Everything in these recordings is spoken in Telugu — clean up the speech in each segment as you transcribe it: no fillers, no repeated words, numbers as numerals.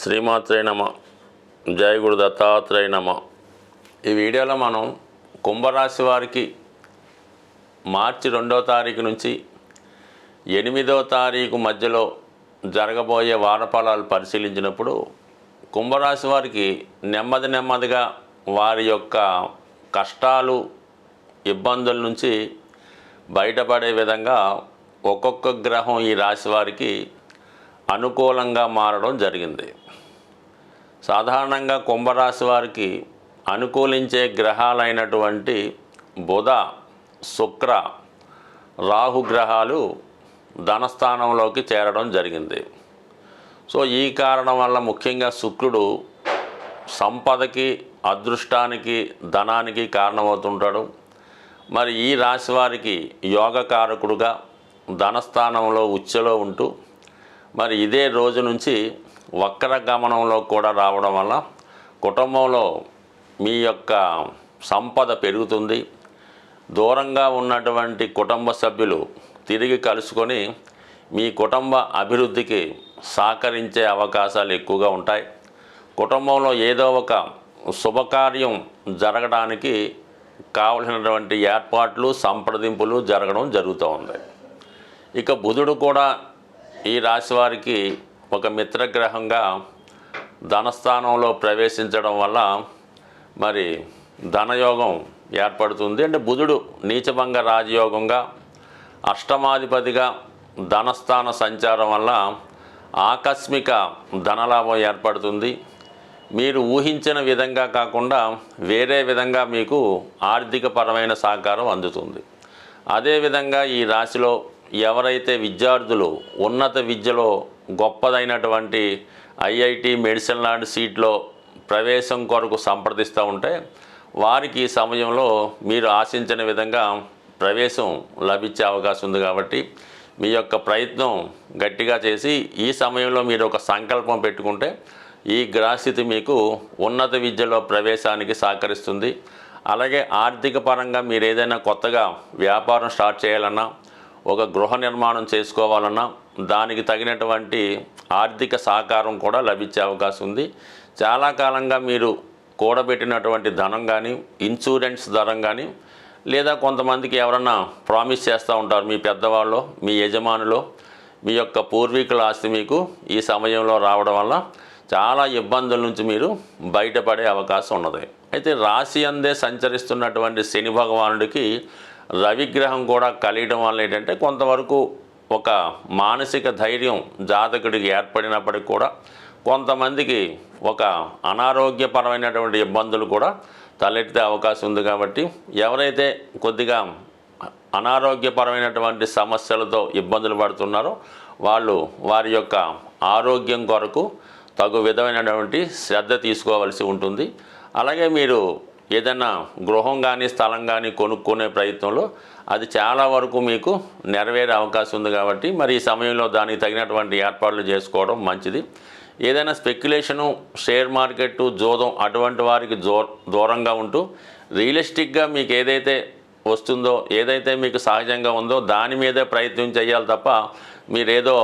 శ్రీమాత్రే నమ. జయ గురు దత్తాత్రేయ నమ. ఈ వీడియోలో మనం కుంభరాశి వారికి మార్చి 2వ తారీఖు నుంచి 8వ తారీఖు మధ్యలో జరగబోయే వారఫలాలు పరిశీలించినప్పుడు కుంభరాశి వారికి నెమ్మదిగా వారి యొక్క కష్టాలు ఇబ్బందుల నుంచి బయటపడే విధంగా ఒక్కొక్క గ్రహం ఈ రాశి వారికి అనుకూలంగా మారడం జరిగింది. సాధారణంగా కుంభరాశి వారికి అనుకూలించే గ్రహాలైనటువంటి బుధ, శుక్ర, రాహు గ్రహాలు ధనస్థానంలోకి చేరడం జరిగింది. సో ఈ కారణం వల్ల ముఖ్యంగా శుక్రుడు సంపదకి, అదృష్టానికి, ధనానికి కారణమవుతుంటాడు. మరి ఈ రాశి వారికి యోగకారకుడుగా ధనస్థానంలో ఉచ్చలో ఉంటూ మరి ఇదే రోజు నుంచి వక్ర గమనంలో కూడా రావడం వల్ల కుటుంబంలో మీ యొక్క సంపద పెరుగుతుంది. దూరంగా ఉన్నటువంటి కుటుంబ సభ్యులు తిరిగి కలుసుకొని మీ కుటుంబ అభివృద్ధికి సహకరించే అవకాశాలు ఎక్కువగా ఉంటాయి. కుటుంబంలో ఏదో ఒక శుభకార్యం జరగడానికి కావలసినటువంటి ఏర్పాట్లు, సంప్రదింపులు జరగడం జరుగుతూ ఉంది. ఇక బుధుడు కూడా ఈ రాశి వారికి ఒక మిత్రగ్రహంగా ధనస్థానంలో ప్రవేశించడం వల్ల మరి ధనయోగం ఏర్పడుతుంది. అంటే బుధుడు నీచభంగ రాజయోగంగా అష్టమాధిపతిగా ధనస్థాన సంచారం వల్ల ఆకస్మిక ధనలాభం ఏర్పడుతుంది. మీరు ఊహించిన విధంగా కాకుండా వేరే విధంగా మీకు ఆర్థికపరమైన సహకారం అందుతుంది. అదేవిధంగా ఈ రాశిలో ఎవరైతే విద్యార్థులు ఉన్నత విద్యలో గొప్పదైనటువంటి ఐఐటి, మెడిసిన్ లాంటి సీట్లో ప్రవేశం కొరకు సంప్రదిస్తూ ఉంటే వారికి ఈ సమయంలో మీరు ఆశించిన విధంగా ప్రవేశం లభించే అవకాశం ఉంది. కాబట్టి మీ యొక్క ప్రయత్నం గట్టిగా చేసి ఈ సమయంలో మీరు ఒక సంకల్పం పెట్టుకుంటే ఈ గ్రహస్థితి మీకు ఉన్నత విద్యలో ప్రవేశానికి సహకరిస్తుంది. అలాగే ఆర్థిక పరంగా మీరు ఏదైనా కొత్తగా వ్యాపారం స్టార్ట్ చేయాలన్నా, ఒక గృహ నిర్మాణం చేసుకోవాలన్నా దానికి తగినటువంటి ఆర్థిక సహకారం కూడా లభించే అవకాశం ఉంది. చాలా కాలంగా మీరు కూడబెట్టినటువంటి ధనం కానీ, ఇన్సూరెన్స్ ధనం కానీ, లేదా కొంతమందికి ఎవరన్నా ప్రామిస్ చేస్తూ ఉంటారు మీ పెద్దవాళ్ళు, మీ యజమానులు, మీ యొక్క పూర్వీకుల ఆస్తి మీకు ఈ సమయంలో రావడం వల్ల చాలా ఇబ్బందుల నుంచి మీరు బయటపడే అవకాశం ఉన్నది. అయితే రాశి అందే సంచరిస్తున్నటువంటి శని భగవానుడికి రవిగ్రహం కూడా కలియడం వల్ల ఏంటంటే కొంతవరకు ఒక మానసిక ధైర్యం జాతకుడికి ఏర్పడినప్పటికీ కూడా కొంతమందికి ఒక అనారోగ్యపరమైనటువంటి ఇబ్బందులు కూడా తలెత్తే అవకాశం ఉంది. కాబట్టి ఎవరైతే కొద్దిగా అనారోగ్యపరమైనటువంటి సమస్యలతో ఇబ్బందులు పడుతున్నారో వాళ్ళు వారి యొక్క ఆరోగ్యం కొరకు తగు విధమైనటువంటి శ్రద్ధ తీసుకోవాల్సి ఉంటుంది. అలాగే మీరు ఏదైనా గృహం కానీ, స్థలం కానీ కొనుక్కునే ప్రయత్నంలో అది చాలా వరకు మీకు నెరవేరే అవకాశం ఉంది. కాబట్టి మరి ఈ సమయంలో దానికి తగినటువంటి ఏర్పాట్లు చేసుకోవడం మంచిది. ఏదైనా స్పెక్యులేషను, షేర్ మార్కెట్, జోదం అటువంటి వారికి దూరంగా ఉంటూ రియలిస్టిక్గా మీకు ఏదైతే వస్తుందో, ఏదైతే మీకు సహజంగా ఉందో దాని మీదే ప్రయత్నం చేయాలి తప్ప మీరేదో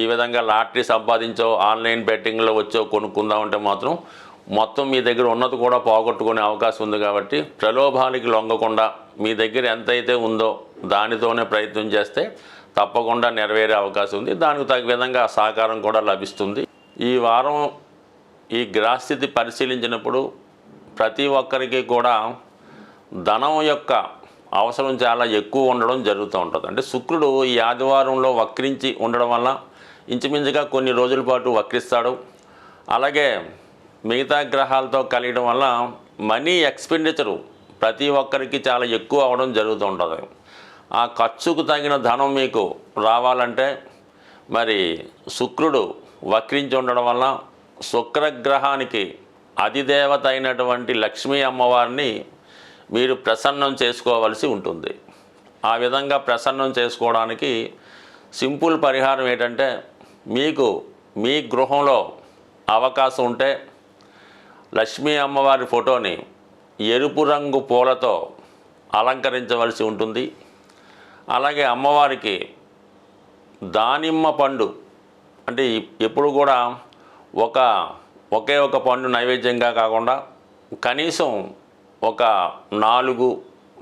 ఈ విధంగా లాటరీ సంపాదించో, ఆన్లైన్ బెట్టింగ్లో వచ్చో కొనుక్కుందామంటే మాత్రం మొత్తం మీ దగ్గర ఉన్నది కూడా పోగొట్టుకునే అవకాశం ఉంది. కాబట్టి ప్రలోభాలకి లొంగకుండా మీ దగ్గర ఎంతైతే ఉందో దానితోనే ప్రయత్నం చేస్తే తప్పకుండా నెరవేరే అవకాశం ఉంది. దానికి తగ్గ విధంగా సహకారం కూడా లభిస్తుంది. ఈ వారం ఈ గ్రహస్థితి పరిశీలించినప్పుడు ప్రతి ఒక్కరికి కూడా ధనం యొక్క అవసరం చాలా ఎక్కువ ఉండడం జరుగుతూ ఉంటుంది. అంటే శుక్రుడు ఈ ఆదివారంలో వక్రించి ఉండడం వల్ల ఇంచుమించుగా కొన్ని రోజుల పాటు వక్రిస్తాడు. అలాగే మిగతా గ్రహాలతో కలియడం వల్ల మనీ ఎక్స్పెండిచరు ప్రతి ఒక్కరికి చాలా ఎక్కువ అవడం జరుగుతూ ఉంటుంది. ఆ ఖర్చుకు తగిన ధనం మీకు రావాలంటే మరి శుక్రుడు వక్రించి ఉండడం వల్ల శుక్రగ్రహానికి అధిదేవత అయినటువంటి లక్ష్మీ అమ్మవారిని మీరు ప్రసన్నం చేసుకోవాల్సి ఉంటుంది. ఆ విధంగా ప్రసన్నం చేసుకోవడానికి సింపుల్ పరిహారం ఏంటంటే మీకు మీ గృహంలో అవకాశం ఉంటే లక్ష్మీ అమ్మవారి ఫోటోని ఎరుపు రంగు పూలతో అలంకరించవలసి ఉంటుంది. అలాగే అమ్మవారికి దానిమ్మ పండు అంటే ఎప్పుడు కూడా ఒకే ఒక పండు నైవేద్యంగా కాకుండా కనీసం ఒక 4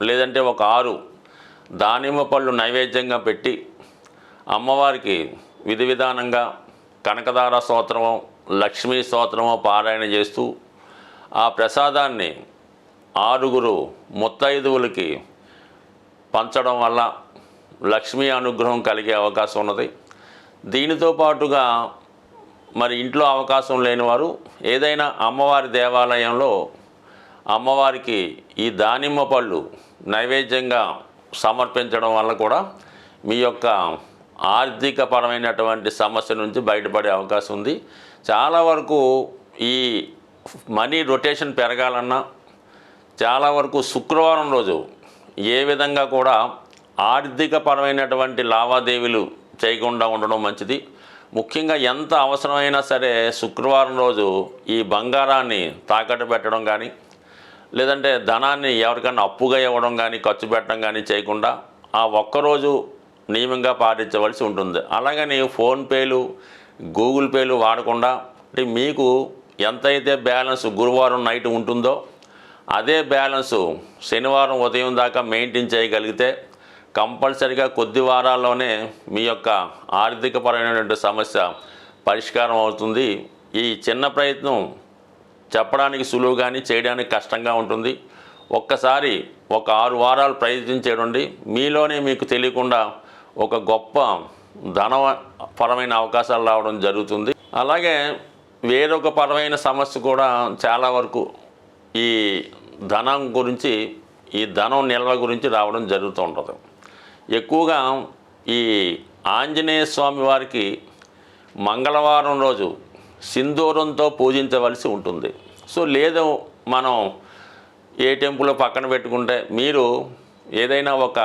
లేదంటే ఒక 6 దానిమ్మ పళ్ళు నైవేద్యంగా పెట్టి అమ్మవారికి విధి విధానంగా కనకదార స్తోత్రమో లక్ష్మీ స్తోత్రమో పారాయణ చేస్తూ ఆ ప్రసాదాన్ని 6 ముత్తైదువులకి పంచడం వల్ల లక్ష్మీ అనుగ్రహం కలిగే అవకాశం ఉన్నది. దీనితో పాటుగా మరి ఇంట్లో అవకాశం లేనివారు ఏదైనా అమ్మవారి దేవాలయంలో అమ్మవారికి ఈ దానిమ్మ పళ్ళు నైవేద్యంగా సమర్పించడం వల్ల కూడా మీ యొక్క ఆర్థికపరమైనటువంటి సమస్య నుంచి బయటపడే అవకాశం ఉంది. చాలా వరకు ఈ మనీ రొటేషన్ పెరగాలన్నా చాలా వరకు శుక్రవారం రోజు ఏ విధంగా కూడా ఆర్థికపరమైనటువంటి లావాదేవీలు చేయకుండా ఉండడం మంచిది. ముఖ్యంగా ఎంత అవసరమైనా సరే శుక్రవారం రోజు ఈ బంగారాన్ని తాకట్టు పెట్టడం కానీ లేదంటే ధనాన్ని ఎవరికైనా అప్పుగా ఇవ్వడం కానీ ఖర్చు పెట్టడం కానీ చేయకుండా ఆ ఒక్కరోజు నియమంగా పాటించవలసి ఉంటుంది. అలాగని ఫోన్పేలు గూగుల్ పేలు వాడకుండా అంటే మీకు ఎంతైతే బ్యాలెన్స్ గురువారం నైట్ ఉంటుందో అదే బ్యాలెన్సు శనివారం ఉదయం దాకా మెయింటైన్ చేయగలిగితే కంపల్సరిగా కొద్ది వారాల్లోనే మీ యొక్క ఆర్థికపరమైనటువంటి సమస్య పరిష్కారం అవుతుంది. ఈ చిన్న ప్రయత్నం చెప్పడానికి సులువు కానీ చేయడానికి కష్టంగా ఉంటుంది. ఒక్కసారి ఒక 6 వారాలు ప్రయత్నించేయండి. మీలోనే మీకు తెలియకుండా ఒక గొప్ప ధనపరమైన అవకాశాలు రావడం జరుగుతుంది. అలాగే వేరొక పరమైన సమస్య కూడా చాలా వరకు ఈ ధనం గురించి ఈ ధనం నిల్వ గురించి రావడం జరుగుతూ ఉంటుంది. ఎక్కువగా ఈ ఆంజనేయ స్వామి వారికి మంగళవారం రోజు సింధూరంతో పూజించవలసి ఉంటుంది. సో లేదు మనం ఏ టెంపుల్ పక్కన పెట్టుకుంటే మీరు ఏదైనా ఒక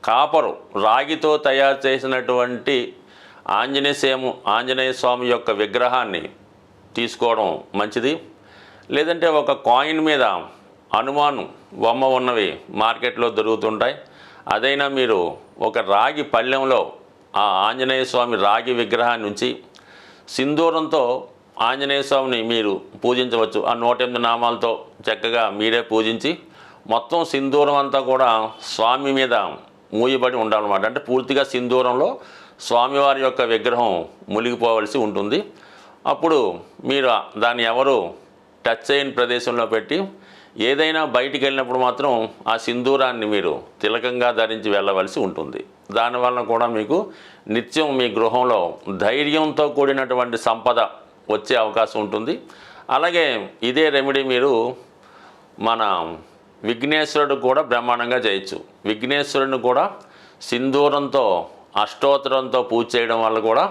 కాపరు రాగితో తయారు చేసినటువంటి ఆంజనేయ స్వామి యొక్క విగ్రహాన్ని తీసుకోవడం మంచిది. లేదంటే ఒక కాయిన్ మీద హనుమాను బొమ్మ ఉన్నవి మార్కెట్లో దొరుకుతుంటాయి. అదైనా మీరు ఒక రాగి పళ్ళెంలో ఆ ఆంజనేయ స్వామి రాగి విగ్రహాన్ని ఉంచి సింధూరంతో ఆంజనేయ స్వామిని మీరు పూజించవచ్చు. ఆ 108 నామాలతో చక్కగా మీరే పూజించి మొత్తం సింధూరం అంతా కూడా స్వామి మీద మూయబడి ఉండాలన్నమాట. అంటే పూర్తిగా సింధూరంలో స్వామివారి యొక్క విగ్రహం మునిగిపోవలసి ఉంటుంది. అప్పుడు మీరు దాన్ని ఎవరు టచ్ చేయని ప్రదేశంలో పెట్టి ఏదైనా బయటికి వెళ్ళినప్పుడు మాత్రం ఆ సింధూరాన్ని మీరు తిలకంగా ధరించి వెళ్ళవలసి ఉంటుంది. దానివల్ల కూడా మీకు నిత్యం మీ గృహంలో ధైర్యంతో కూడినటువంటి సంపద వచ్చే అవకాశం ఉంటుంది. అలాగే ఇదే రెమెడీ మీరు మన విఘ్నేశ్వరుడు కూడా బ్రహ్మాండంగా చేయొచ్చు. విఘ్నేశ్వరుడిని కూడా సింధూరంతో అష్టోత్తరంతో పూజ చేయడం వల్ల కూడా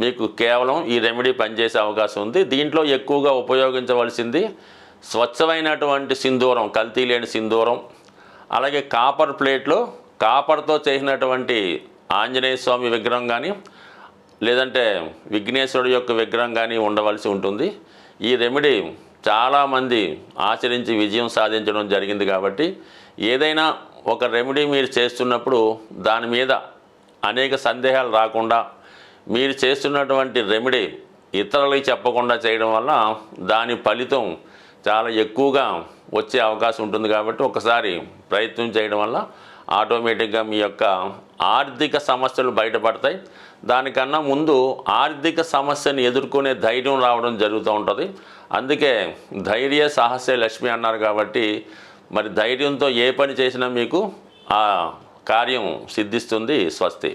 మీకు కేవలం ఈ రెమెడీ పనిచేసే అవకాశం ఉంది. దీంట్లో ఎక్కువగా ఉపయోగించవలసింది స్వచ్ఛమైనటువంటి సింధూరం, కల్తీ లేని సింధూరం. అలాగే కాపర్ ప్లేట్లో కాపర్తో చేసినటువంటి ఆంజనేయ స్వామి విగ్రహం కానీ లేదంటే విఘ్నేశ్వరుడు యొక్క విగ్రహం కానీ ఉండవలసి ఉంటుంది. ఈ రెమెడీ చాలామంది ఆచరించి విజయం సాధించడం జరిగింది. కాబట్టి ఏదైనా ఒక రెమెడీ మీరు చేస్తున్నప్పుడు దాని మీద అనేక సందేహాలు రాకుండా మీరు చేస్తున్నటువంటి రెమెడీ ఇతరులకి చెప్పకుండా చేయడం వల్ల దాని ఫలితం చాలా ఎక్కువగా వచ్చే అవకాశం ఉంటుంది. కాబట్టి ఒకసారి ప్రయత్నం చేయడం వల్ల ఆటోమేటిక్గా మీ యొక్క ఆర్థిక సమస్యలు బయటపడతాయి. దానికన్నా ముందు ఆర్థిక సమస్యను ఎదుర్కొనే ధైర్యం రావడం జరుగుతూ ఉంటుంది. అందుకే ధైర్య సాహసే లక్ష్మి అన్నారు. కాబట్టి మరి ధైర్యంతో ఏ పని చేసినా మీకు ఆ కార్యం సిద్ధిస్తుంది. స్వస్తి.